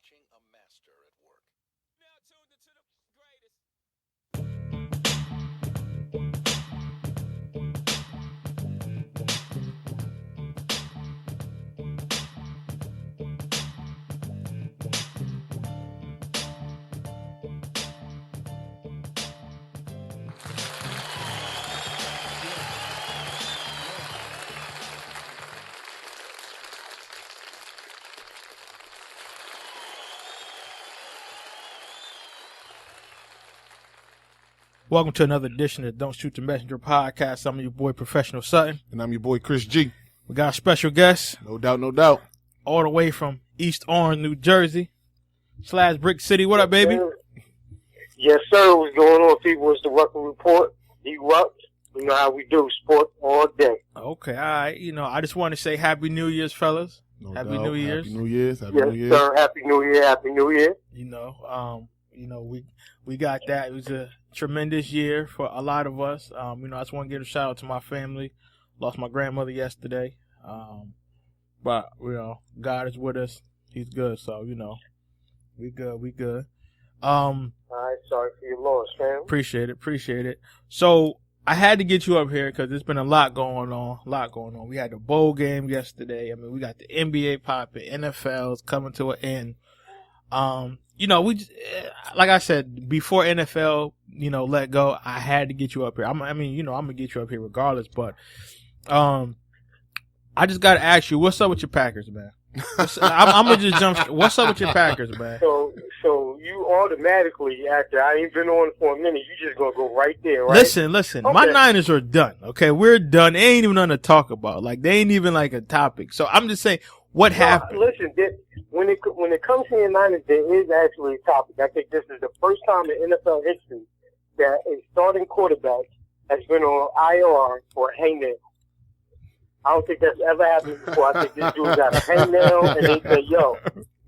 watching a master at work. Now tuned into the greatest. Welcome to another edition of Don't Shoot the Messenger podcast. I'm your boy, Professional Sutton. And I'm your boy, Chris G. We got a special guest No doubt, no doubt. all the way from East Orange, New Jersey, / Brick City. What up, baby? Yes, sir. What's going on, people? It's the Rucker Report. Erupt. You know how we do. Sport all day. Okay, all right. You know, I just want to say Happy New Year's, fellas. No Happy doubt. New Year's. Happy New Year's. Happy Yes, New Year's. sir. Happy New Year. Happy New Year. We got that. It was a tremendous year for a lot of us. I just want to give a shout out to my family. Lost my grandmother yesterday. But God is with us. He's good. So, we good. All right. Sorry for your loss, fam. Appreciate it. So I had to get you up here because there's been a lot going on. We had the bowl game yesterday. I mean, we got the NBA popping, NFL's coming to an end. We just, like I said, before NFL, let go, I had to get you up here. I'm gonna get you up here regardless, but, I just gotta ask you, what's up with your Packers, man? I'm gonna just jump. What's up with your Packers, man? So you automatically, after I ain't been on for a minute, you just gonna go right there, right? Listen. Okay. My Niners are done. Okay, we're done. They ain't even nothing to talk about. Like, they ain't even like a topic. So I'm just saying, what happened? Listen, when it comes to the Niners, there is actually a topic. I think this is the first time in NFL history that a starting quarterback has been on IR for a hangnail. I don't think that's ever happened before. I think this dude got a hangnail, and they say, yo,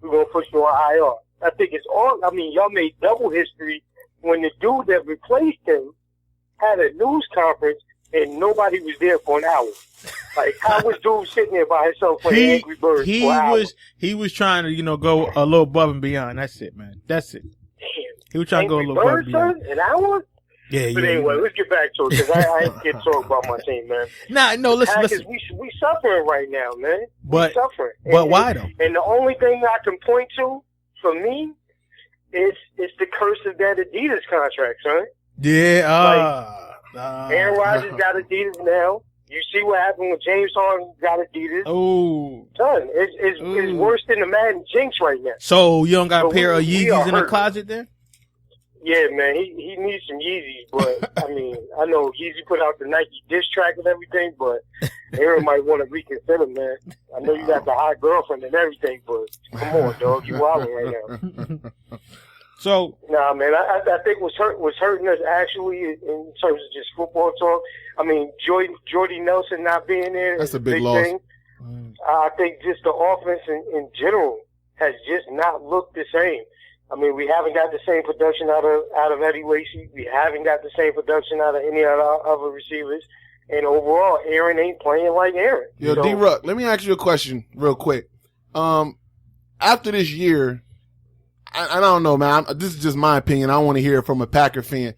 we're going to put you on IR. I think it's all, y'all made double history when the dude that replaced him had a news conference and nobody was there for an hour. Like, how was dude sitting there by himself playing Angry Birds for an hour? He was trying to, go a little above and beyond. That's it, man. That's it. Damn. He was trying to go a little above and beyond. An hour? Yeah. But anyway, let's get back to it, because I ain't get talk about my team, man. Listen. We suffering right now, man. We suffering. But why, though? And the only thing I can point to, for me, is the curse of that Adidas contract, son. Yeah. Aaron Rodgers got Adidas now. You see what happened when James Harden got Adidas. Oh. Son, it's worse than the Madden jinx right now. So you don't got a pair of Yeezys in the closet then? Yeah, man, he needs some Yeezys, but I know Yeezy put out the Nike diss track and everything, but Aaron might want to reconsider, man. I know you got the hot girlfriend and everything, but come on, dog, you wilding right now. So, nah, man, I think what's hurting us actually in terms of just football talk. Jordy Nelson not being there, that's a big loss. thing. I think just the offense in general has just not looked the same. We haven't got the same production out of Eddie Lacy. We haven't got the same production out of any of our other receivers. And overall, Aaron ain't playing like Aaron. Yo, so, D-Ruck, let me ask you a question real quick. After this year, I don't know, man. This is just my opinion. I want to hear it from a Packer fan.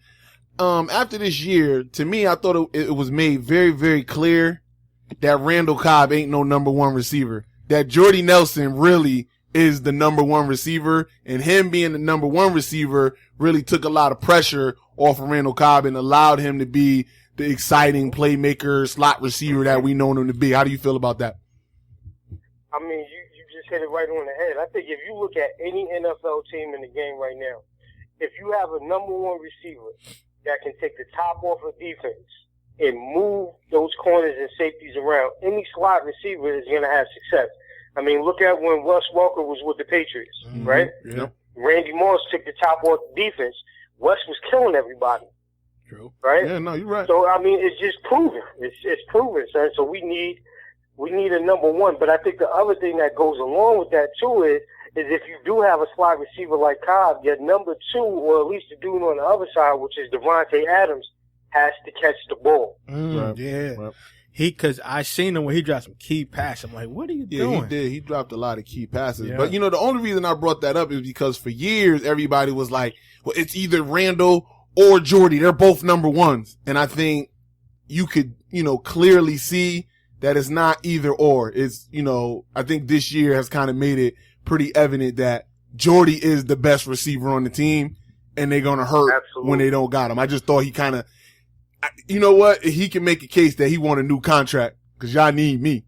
After this year, to me, I thought it was made very, very clear that Randall Cobb ain't no number one receiver. That Jordy Nelson really is the number one receiver, and him being the number one receiver really took a lot of pressure off of Randall Cobb and allowed him to be the exciting playmaker, slot receiver that we know him to be. How do you feel about that? You just hit it right on the head. I think if you look at any NFL team in the game right now, if you have a number one receiver that can take the top off of defense and move those corners and safeties around, any slot receiver is going to have success. Look at when Wes Welker was with the Patriots, right? Yep. Randy Moss took the top off the defense. Wes was killing everybody. True. Right? Yeah, no, you're right. So, it's just proven. It's proven, son. So we need a number one. But I think the other thing that goes along with that, too, is if you do have a slot receiver like Cobb, your number two, or at least the dude on the other side, which is Devontae Adams, has to catch the ball. Yeah. Right. Because I seen him when he dropped some key passes. I'm like, what are you Yeah, doing? he did. He dropped a lot of key passes. Yeah. But, the only reason I brought that up is because for years, everybody was like, well, it's either Randall or Jordy. They're both number ones. And I think you could, clearly see that it's not either or. It's, I think this year has kind of made it pretty evident that Jordy is the best receiver on the team and they're going to hurt when they don't got him. I just thought he kind of, you know what? He can make a case that he want a new contract because y'all need me.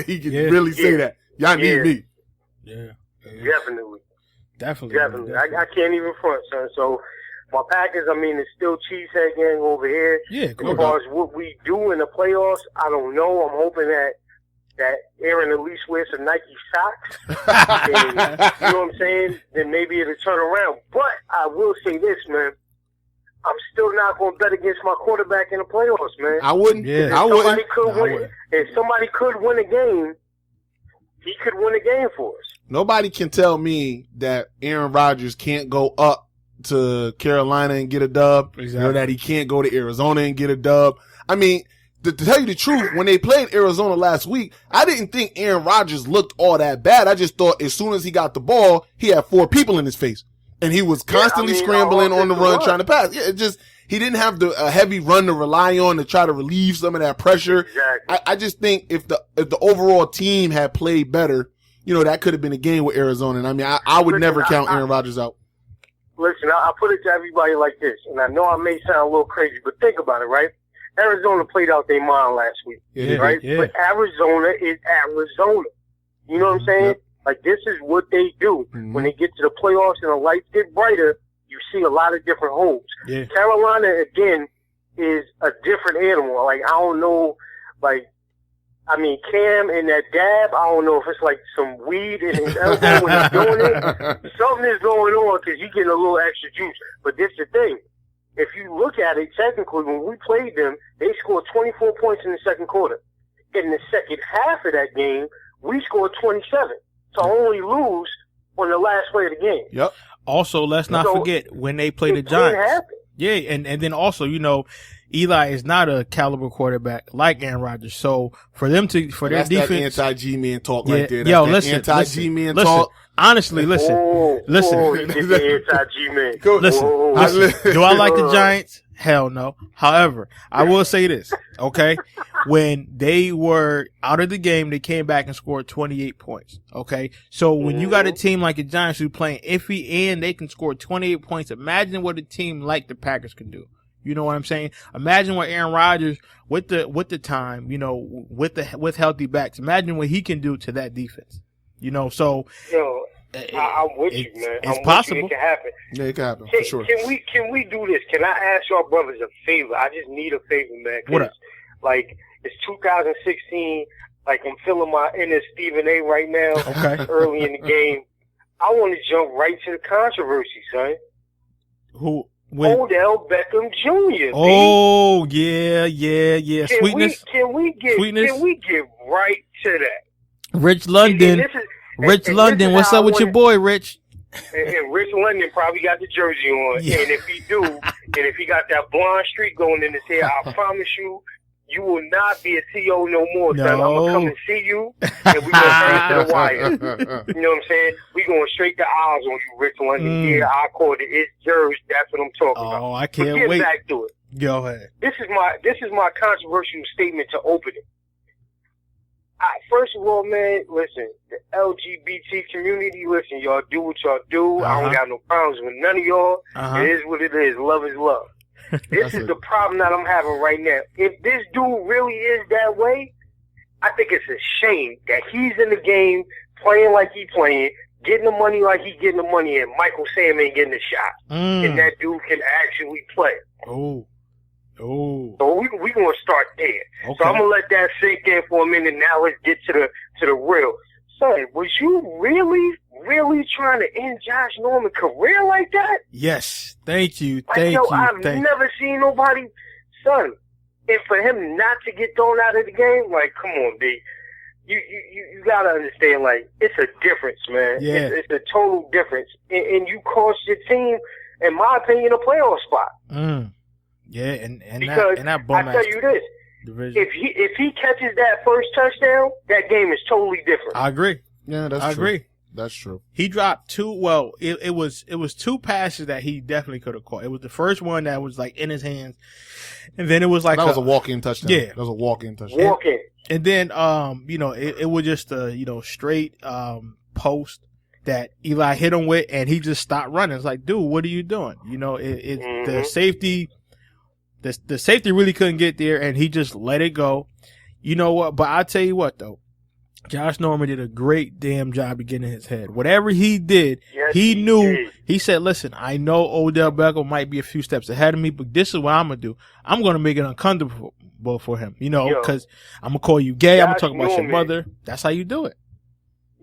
He can really say that. Y'all need me. Yeah. Definitely. I can't even front, son. So my Packers, it's still cheesehead gang over here. Yeah, cool. As far as what we do in the playoffs, I don't know. I'm hoping that Aaron at least wears some Nike socks. And, you know what I'm saying? Then maybe it'll turn around. But I will say this, man. I'm still not going to bet against my quarterback in the playoffs, man. I wouldn't. Yeah, I wouldn't. If somebody could win a game, he could win a game for us. Nobody can tell me that Aaron Rodgers can't go up to Carolina and get a dub, or that he can't go to Arizona and get a dub. To tell you the truth, when they played Arizona last week, I didn't think Aaron Rodgers looked all that bad. I just thought as soon as he got the ball, he had 4 people in his face. And he was constantly scrambling on the run, trying to pass. Yeah, he didn't have a heavy run to rely on to try to relieve some of that pressure. Exactly. I just think if the overall team had played better, that could have been a game with Arizona. And I would never count Aaron Rodgers out. Listen, I'll put it to everybody like this, and I know I may sound a little crazy, but think about it, right? Arizona played out their mind last week, right? Yeah. But Arizona is Arizona. You know what I'm saying? Like, this is what they do. Mm-hmm. When they get to the playoffs and the lights get brighter, you see a lot of different holes. Yeah. Carolina, again, is a different animal. Like, I don't know, Cam and that dab, I don't know if it's like some weed in his elbow when he's doing it. Something is going on because you're getting a little extra juice. But this is the thing. If you look at it, technically, when we played them, they scored 24 points in the second quarter. In the second half of that game, we scored 27. So only lose on the last play of the game. Yep. Also, let's not forget when they play the Giants. Yeah, and then also, Eli is not a caliber quarterback like Aaron Rodgers. So for them their defense, that anti-G-man talk right there. That's anti-G-man talk. Honestly, listen. Anti-G-man. Listen. Do I like the Giants? Hell no. However, I will say this, okay? When they were out of the game, they came back and scored 28 points, okay? So when you got a team like the Giants who playing iffy and they can score 28 points, imagine what a team like the Packers can do. You know what I'm saying? Imagine what Aaron Rodgers with the time, with healthy backs. Imagine what he can do to that defense. So I'm with you, man. It's possible. It can happen. Yeah, it can happen for sure. Can we do this? Can I ask y'all brothers a favor? I just need a favor, man. What up? It's 2016. I'm feeling my inner Stephen A. right now. Okay. Early in the game, I want to jump right to the controversy, son. Odell Beckham Jr. Oh, yeah. Sweetness. Can we get right to that? Rich London. Rich London, what's up with your boy, Rich? And Rich London probably got the jersey on. Yeah. And if he do, and if he got that blonde streak going in his hair, I promise you, you will not be a CO no more, son. I'm going to come and see you, and we're going to hang to the wire. You know what I'm saying? We're going straight to eyes on you, Rich London. Yeah, I called it. It's yours. That's what I'm talking about. Oh, I can't wait. Get back to it. Go ahead. This is my controversial statement to open it. First of all, man, listen, the LGBT community, listen, y'all do what y'all do. I don't got no problems with none of y'all. It is what it is. Love is love. This is the problem that I'm having right now. If this dude really is that way, I think it's a shame that he's in the game, playing like he playing, getting the money like he getting the money, and Michael Sam ain't getting the shot. And that dude can actually play. Oh. So we gonna start there. Okay. So I'm gonna let that sink in for a minute. Now let's get to the real. Son, was you really trying to end Josh Norman's career like that? Yes. Thank you. I've never seen nobody, son. And for him not to get thrown out of the game, come on, B. You gotta understand, it's a difference, man. Yeah. It's a total difference. And you cost your team, in my opinion, a playoff spot. Yeah, and because that I tell you this, Division. If he catches that first touchdown, that game is totally different. I agree. Yeah, that's I true. agree. That's true. He dropped two. Well, it was two passes that he definitely could have caught. It was the first one that was like in his hands, and then it was like That was a walk-in touchdown. Yeah. That was a walk-in touchdown. Walk in. And then, it was just a, straight, post that Eli hit him with, and he just stopped running. It's like, dude, what are you doing? The safety, the safety really couldn't get there, and he just let it go. You know what? But I'll tell you what, though. Josh Norman did a great damn job of getting in his head. Whatever he did, he knew. did. He said, listen, I know Odell Beckham might be a few steps ahead of me, but this is what I'm going to do. I'm going to make it uncomfortable for him, because I'm going to call you gay. I'm going to talk about your mother. That's how you do it.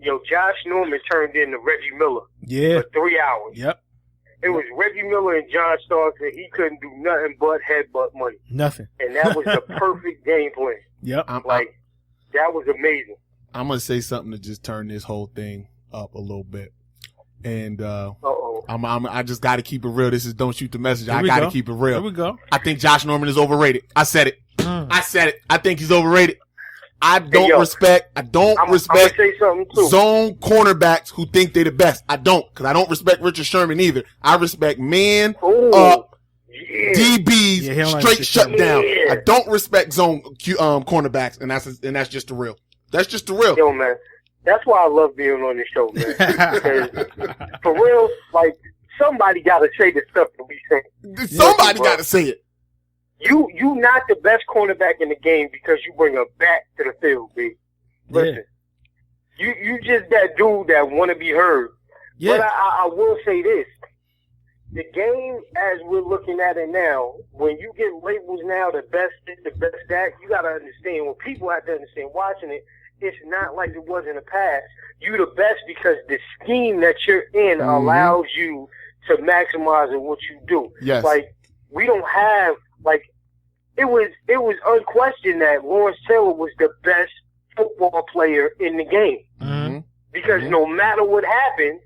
Yo, Josh Norman turned into Reggie Miller Yeah. for 3 hours. Yep. It was Reggie Miller and John Starks, and he couldn't do nothing but headbutt money. Nothing. And that was the perfect game plan. Yep. That was amazing. I'm going to say something to just turn this whole thing up a little bit. And Uh-oh. I just got to keep it real. This is Don't Shoot the Messenger. Here I we got to go. keep it real. Here we go. I think Josh Norman is overrated. I said it. I said it. I think he's overrated. I don't Hey, yo, respect I'm going to say something, too. zone cornerbacks who think they're the best. I don't, because I don't respect Richard Sherman either. I respect man Ooh, up yeah. DBs Yeah, he don't like straight Richard shut Sherman. down. Yeah. I don't respect zone cornerbacks, and that's just the real. That's just the real. Yo, man. That's why I love being on this show, man. Because, for real, like, somebody got to say the stuff that we say. Somebody bro. got to say it. You not the best cornerback in the game because you bring a back to the field, B. Listen, you just that dude that want to be heard. Yeah. But I will say this. The game, as we're looking at it now, when you get labels now, the best this, the best that, you got to understand, what people have to understand watching it, it's not like it was in the past. You the best because the scheme that you're in allows you to maximize in what you do. Yes. Like, we don't have, like, it was unquestioned that Lawrence Taylor was the best football player in the game. Mm-hmm. Because no matter what happened,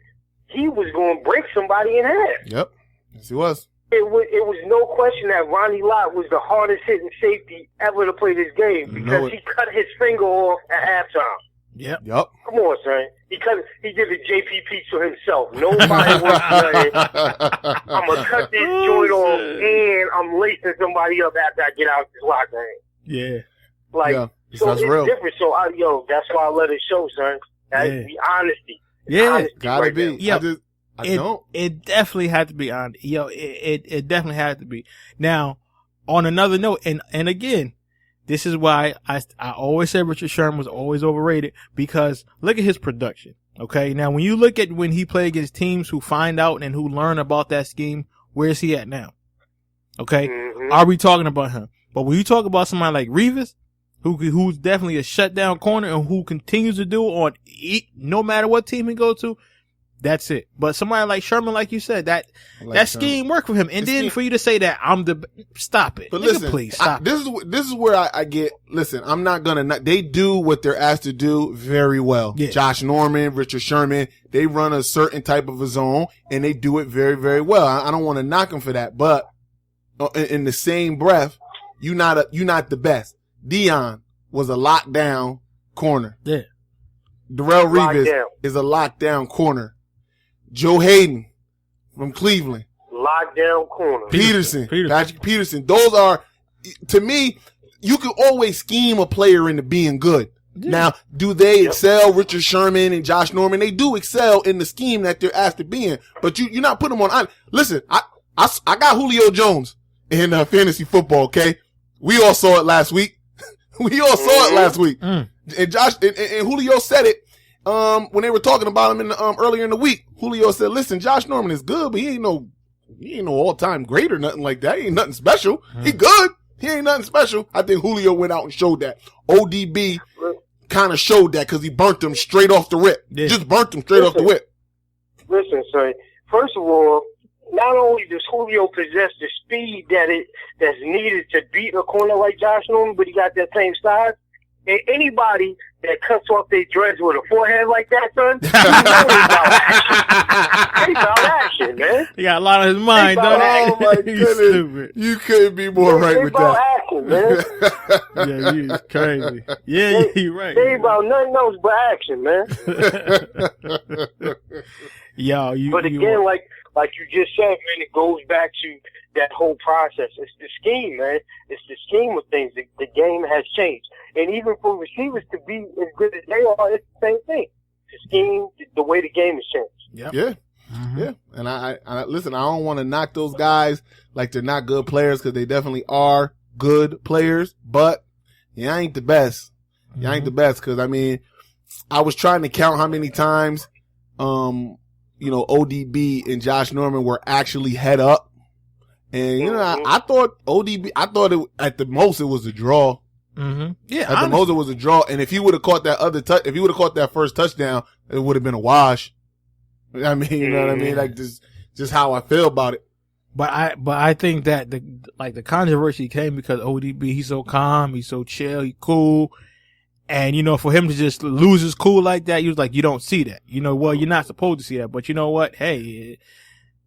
he was going to break somebody in half. Yep. Yes, he was. It was no question that Ronnie Lott was the hardest hitting safety ever to play this game because he cut his finger off at halftime. Yep. Yep. Come on, son. He did the JPP to himself. Nobody was saying, I'm going to cut this joint off and I'm lacing somebody up after I get out this locker room. Yeah. Like, Yeah, so that's it's real. different. So, that's why I let it show, son. That's the honesty. Yeah. Honesty Gotta right be. there. Yeah. I don't. It definitely had to be on. It definitely had to be. Now, on another note, and again, this is why I always said Richard Sherman was always overrated, because look at his production. Okay. Now, when you look at when he played against teams who find out and who learn about that scheme, where is he at now? Okay. Mhm. Are we talking about him? But when you talk about somebody like Revis, who's definitely a shutdown corner and who continues to do on no matter what team he goes to, that's it. But somebody like Sherman, like you said, that scheme worked for him. And then for you to say that stop it. But Nigga, listen, please stop. this is where I get. Listen, I'm not gonna. They do what they're asked to do very well. Yeah. Josh Norman, Richard Sherman, they run a certain type of a zone and they do it very, very well. I don't want to knock them for that, but in the same breath, you're not the best. Dion was a lockdown corner. Yeah. Darrell Revis Lockdown. is a lockdown corner. Joe Hayden from Cleveland. Lockdown corner. Peterson. Patrick Peterson. Those are, to me, you can always scheme a player into being good. Yeah. Now, do they excel? Richard Sherman and Josh Norman, they do excel in the scheme that they're asked to be in, but you're not putting them on. Listen, I got Julio Jones in fantasy football, okay? We all saw it last week. Mm. And Josh, and Julio said it, when they were talking about him in the, earlier in the week. Julio said, listen, Josh Norman is good, but he ain't no all-time great or nothing like that. He ain't nothing special. He good. He ain't nothing special. I think Julio went out and showed that. ODB kind of showed that because he burnt them straight off the rip. Yeah. Just burnt them straight off the whip. Listen, son. First of all, not only does Julio possess the speed that's needed to beat a corner like Josh Norman, but he got that same size. And anybody that cuts off their dreads with a forehead like that, son, you know about action, man. He got a lot on his mind, about don't he? Oh my He's goodness. stupid. You couldn't be more right with about that. action, man. Yeah, you is crazy. Yeah, you're right. They ain't about nothing else but action, man. Yo, But again, like you just said, man, it goes back to that whole process. It's the scheme, man. It's the scheme of things. The game has changed. And even for receivers to be as good as they are, it's the same thing. The scheme, the way the game has changed. Yep. Yeah. Mm-hmm. Yeah. And I listen, I don't want to knock those guys like they're not good players, because they definitely are good players, but I ain't the best. I ain't the best, because I mean, I was trying to count how many times, ODB and Josh Norman were actually head up. And, I thought at the most it was a draw. Mm-hmm. Yeah. At the most it was a draw. And if he would have caught that first touchdown, it would have been a wash. I mean, you know what I mean? Like, just how I feel about it. But I think that the controversy came because ODB, he's so calm, he's so chill, he's cool. And, for him to just lose his cool like that, he was like, you don't see that. Well, you're not supposed to see that. But you know what? Hey,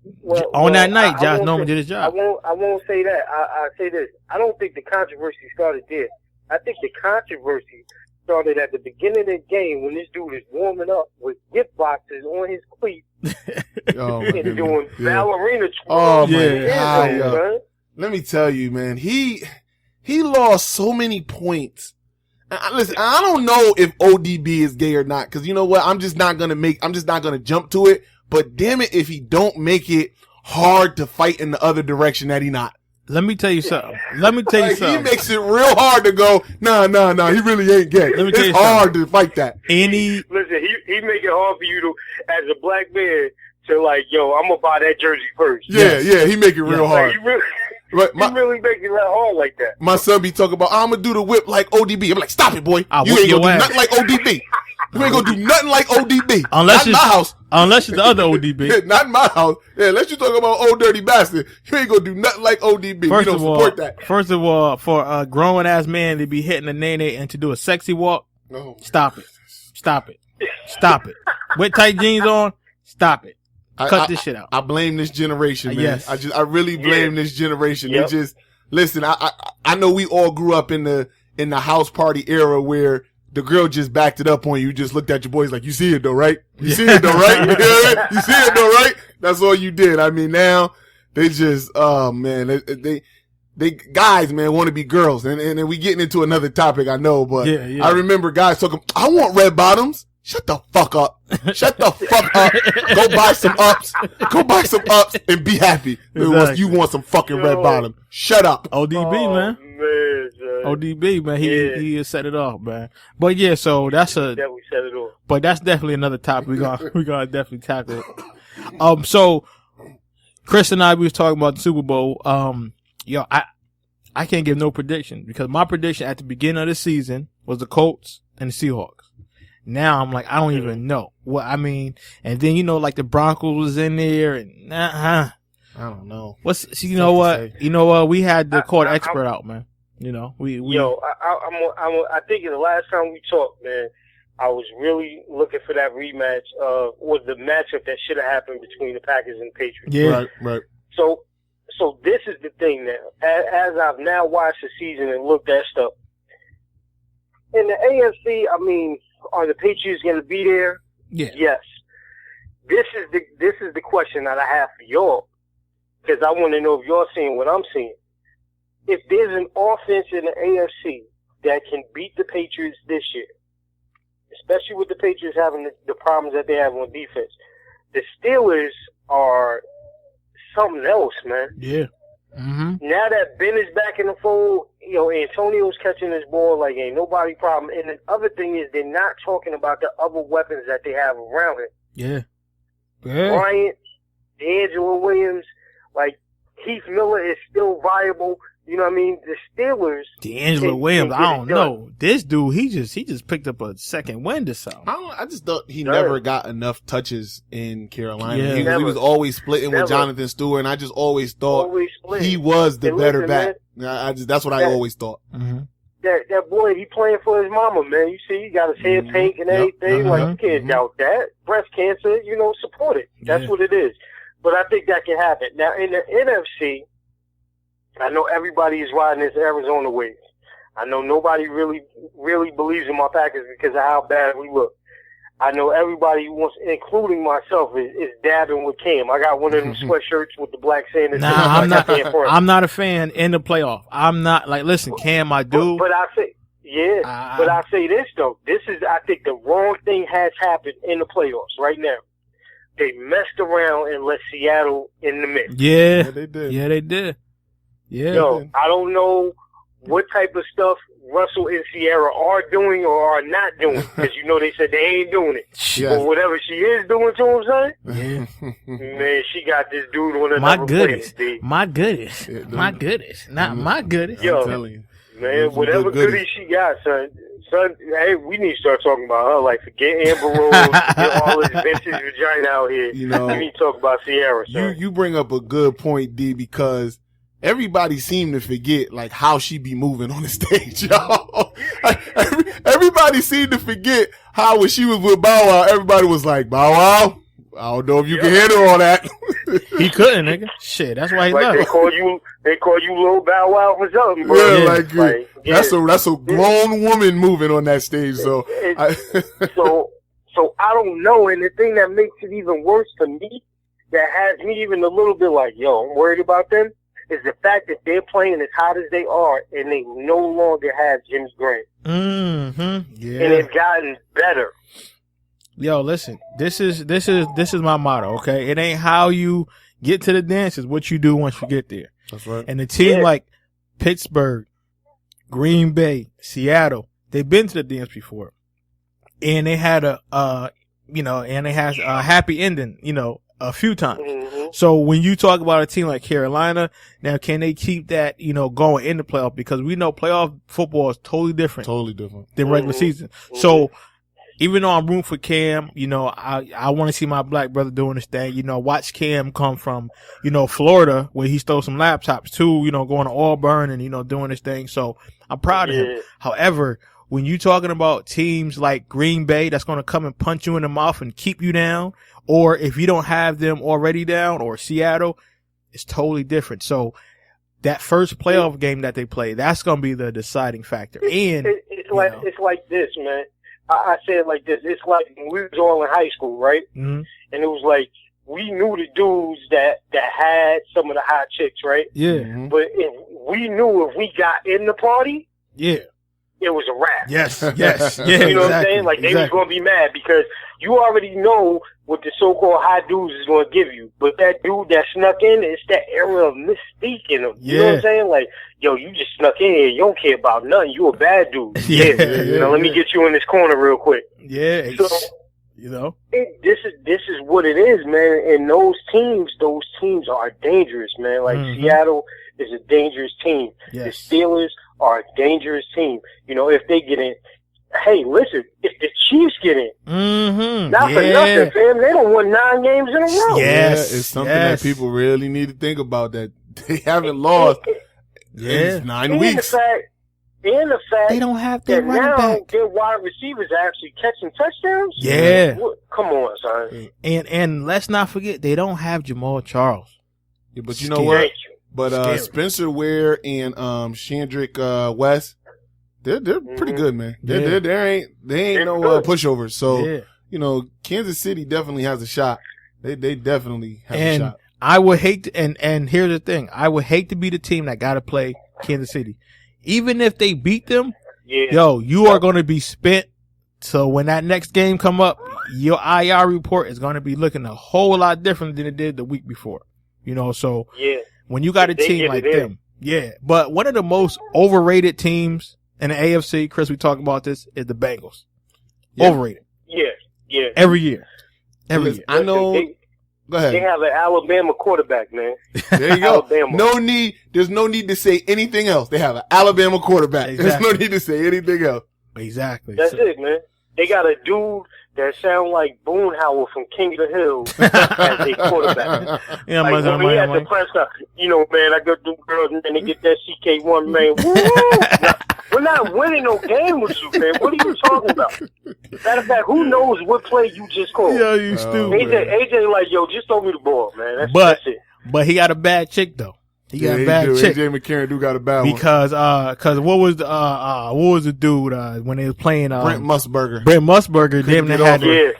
that night, Josh Norman did his job. I won't say that. I say this. I don't think the controversy started there. I think the controversy started at the beginning of the game when this dude is warming up with gift boxes on his cleats and doing ballerina twirls. Oh, yeah. Man. Let me tell you, man, he lost so many points. Listen, I don't know if ODB is gay or not, because you know what? I'm just not gonna jump to it. But damn it, if he don't make it hard to fight in the other direction that he not. Let me tell you something. He makes it real hard to go, nah, he really ain't gay. It's hard to fight that. Listen, he make it hard for you to, as a black man, to like, yo, I'm gonna buy that jersey first. Yeah, he make it real hard. Like, he really make it hard like that. My son be talking about, I'm gonna do the whip like ODB. I'm like, stop it, boy. You ain't gonna do nothing like ODB. You ain't gonna do nothing like ODB. Not in my house. Unless it's the other ODB. Not in my house. Yeah, unless you talk about old dirty bastard. You ain't gonna do nothing like ODB. We don't support that. First of all, for a grown ass man to be hitting a nene and to do a sexy walk, stop it. Stop it. With tight jeans on, stop it. Cut this shit out. I blame this generation, man. Yes. I really blame this generation. Yep. They just, listen, I know we all grew up in the house party era where the girl just backed it up on you. You just looked at your boys like, you see it though, right? You see it though, right? You see it though, right? That's all you did. I mean, now they just, oh man, they guys, man, want to be girls. And we getting into another topic, I know, but I remember guys talking, I want red bottoms. Shut the fuck up. Shut the fuck up. Go buy some ups. Go buy some ups and be happy. Exactly. You want some fucking red bottom. Shut up. ODB, man. ODB, man. He set it off, man. But yeah, so that's definitely set it off. But that's definitely another topic we gonna definitely tackle it. So Chris and I, we was talking about the Super Bowl. I can't give no prediction because my prediction at the beginning of the season was the Colts and the Seahawks. Now I'm like, I don't even know what I mean. And then, like the Broncos was in there and I don't know. You know what? We had the court expert out, man. I think the last time we talked, man, I was really looking for that rematch or the matchup that should have happened between the Packers and the Patriots. Yeah. Right. So this is the thing now. As I've now watched the season and looked at stuff. In the AFC, I mean, are the Patriots going to be there? Yeah. Yes. This is the question that I have for y'all, because I want to know if y'all seeing what I'm seeing. If there's an offense in the AFC that can beat the Patriots this year, especially with the Patriots having the problems that they have on defense, the Steelers are something else, man. Yeah. Mm-hmm. Now that Ben is back in the fold, Antonio's catching this ball like ain't nobody problem. And the other thing is they're not talking about the other weapons that they have around him. Yeah. Bryant, D'Angelo Williams, like Keith Miller is still viable. You know what I mean? The Steelers. D'Angelo Williams, I don't know. This dude, he just picked up a second wind or something. I just thought he never got enough touches in Carolina. Yeah. He was always splitting with Jonathan Stewart, and I just always thought he was the better back. That's what I always thought. Mm-hmm. That boy, he playing for his mama, man. You see, he got his hair pink and everything. Like, you can't doubt that. Breast cancer, support it. That's what it is. But I think that can happen. Now, in the NFC, I know everybody is riding this Arizona wave. I know nobody really believes in my Packers because of how bad we look. I know everybody wants, including myself, is dabbing with Cam. I got one of them sweatshirts with the black Sanders. Nah, I'm not a fan in the playoff. I'm not like, listen, Cam, I do. But I say, yeah. But I say this though. I think the wrong thing has happened in the playoffs right now. They messed around and let Seattle in the mix. Yeah, they did. Yeah, they did. Yeah. Yo, I don't know what type of stuff Russell and Sierra are doing or are not doing, because they said they ain't doing it. Yeah. But whatever she is doing to him, son, Yeah. man, she got this dude on another My goodness. planet, My goodness. Yeah, My goodness. Not my goodness. Yo, I'm telling you. man, whatever good goodies she got, son, hey, we need to start talking about her. Like, forget Amber Rose, forget all this vintage vagina out here. We need to talk about Sierra, son. You bring up a good point, D, because everybody seemed to forget like how she be moving on the stage, y'all. Everybody seemed to forget how when she was with Bow Wow, everybody was like, Bow Wow, I don't know if you can handle all that. He couldn't, nigga. Shit, that's why he like left. they call you Lil Bow Wow for something, bro. Yeah, that's a grown woman moving on that stage. So, so I don't know. And the thing that makes it even worse to me, that has me even a little bit like, yo, I'm worried about them, is the fact that they're playing as hot as they are, and they no longer have James Grant. Mm-hmm. Yeah. And it's gotten better. Yo, listen, this is my motto, okay? It ain't how you get to the dance, it's what you do once you get there. That's right. And a team like Pittsburgh, Green Bay, Seattle, they've been to the dance before. And they had a happy ending, a few times. Mm-hmm. So when you talk about a team like Carolina, now can they keep that, going in the playoff? Because we know playoff football is totally different than regular season. So even though I'm rooting for Cam, I want to see my black brother doing this thing. Watch Cam come from, Florida where he stole some laptops too, going to Auburn and, doing this thing. So I'm proud of him. However, when you talking about teams like Green Bay that's going to come and punch you in the mouth and keep you down, or if you don't have them already down, or Seattle, it's totally different. So that first playoff game that they play, that's going to be the deciding factor. And it's like this, man. I say it like this. It's like when we was all in high school, right? Mm-hmm. And it was like, we knew the dudes that had some of the hot chicks, right? Yeah. Mm-hmm. But we knew if we got in the party, yeah, it was a wrap. Yes. Yeah. You know what I'm saying? Like, they was going to be mad because you already know what the so-called hot dudes is going to give you. But that dude that snuck in, it's that era of mystique in him. You know what I'm saying? Like, yo, you just snuck in here. You don't care about nothing. You a bad dude. Let me get you in this corner real quick. Yeah. So, this is what it is, man. And those teams are dangerous, man. Like, Seattle is a dangerous team. Yes. The Steelers are a dangerous team. If they get in, hey, listen, if the Chiefs get in, not for nothing, fam, they don't win 9 games in a row. Yes. It's something that people really need to think about, that they haven't lost in 9 weeks. And the fact they don't have their that running now back. their wide receivers are actually catching touchdowns. Yeah. Come on, son. And let's not forget, they don't have Jamal Charles. Yeah, but you know what? Thank you. But Spencer Ware and Chandrick West, they're pretty good, man. They ain't no pushovers. So Kansas City definitely has a shot. They definitely have a shot. I would hate to, and here's the thing, I would hate to be the team that got to play Kansas City. Even if they beat them, you are going to be spent. So when that next game come up, your IR report is going to be looking a whole lot different than it did the week before. So when you got a team like them, but one of the most overrated teams in the AFC, Chris, we talked about this, is the Bengals. Overrated. Yeah. Every year. I know. Go ahead. They have an Alabama quarterback, man. There you go. Alabama. There's no need to say anything else. They have an Alabama quarterback. Exactly. There's no need to say anything else. Exactly. That's it, man. They got a dude that sound like Boonhauer from King of the Hill as a quarterback. When we had the press conference, man, I got them girls and then they get that CK1, man. Woo! We're not winning no game with you, man. What are you talking about? Matter of fact, who knows what play you just called? Yo, you stupid. AJ like, yo, just throw me the ball, man. That's it. But he got a bad chick, though. He got a bad do. chick. AJ McCarron do got a bad one. Because what was the dude when they was playing Brent Musburger. Brent Musburger, damn, they get had over Yeah.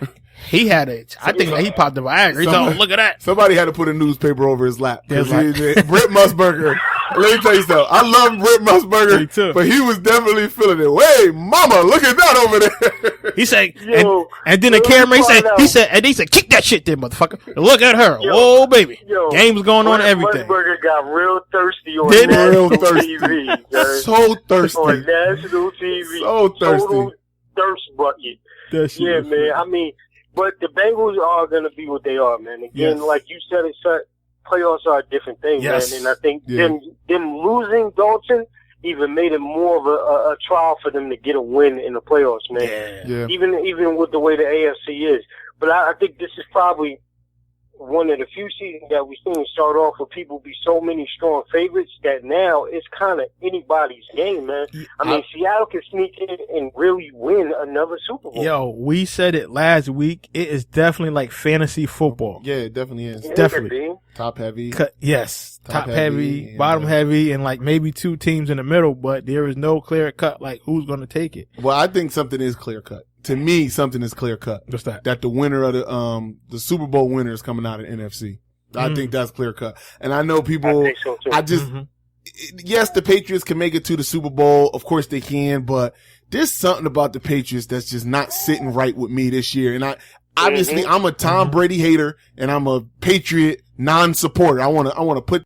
he had it. I think he popped the Viagra. He thought, look at that. Somebody had to put a newspaper over his lap. Yeah, it's Brent Musburger. Let me tell you something. I love Brent Me Musburger, too. but he was definitely feeling it. Wait, mama, look at that over there. He said, Yo, and then the let me camera, find out. he said, kick that shit there, motherfucker. Look at her. Yo, Whoa, baby. yo, Games going on, everything. Musburger got real thirsty on Didn't he? national Real thirsty. TV. son. So thirsty. On national TV. So thirsty. Total thirst bucket. That shit Yeah, was man. I mean, but the Bengals are going to be what they are, man. Again, Yes. like you said, playoffs are a different thing, Yes. man. And I think Yeah. them losing Dalton even made it more of a trial for them to get a win in the playoffs, man. Yeah. Yeah. Even with the way the AFC is. But I think this is probably one of the few seasons that we've seen start off with people be so many strong favorites that now it's kind of anybody's game, man. I mean, Seattle can sneak in and really win another Super Bowl. Yo, we said it last week. It is definitely like fantasy football. Yeah, it definitely is. Yeah, definitely. man. Top heavy. Yes. Top Top heavy, heavy, bottom and, heavy, and like maybe two teams in the middle, but there is no clear cut like who's going to take it. Well, I think something is clear cut. To me, something is clear cut. What's that? That the winner of the Super Bowl winner is coming out of NFC. I think that's clear cut. And I know people, I think so too. I just, Mhm. yes, the Patriots can make it to the Super Bowl. Of course they can, but there's something about the Patriots that's just not sitting right with me this year. And obviously I'm a Tom Brady hater and I'm a Patriot non-supporter. I want to put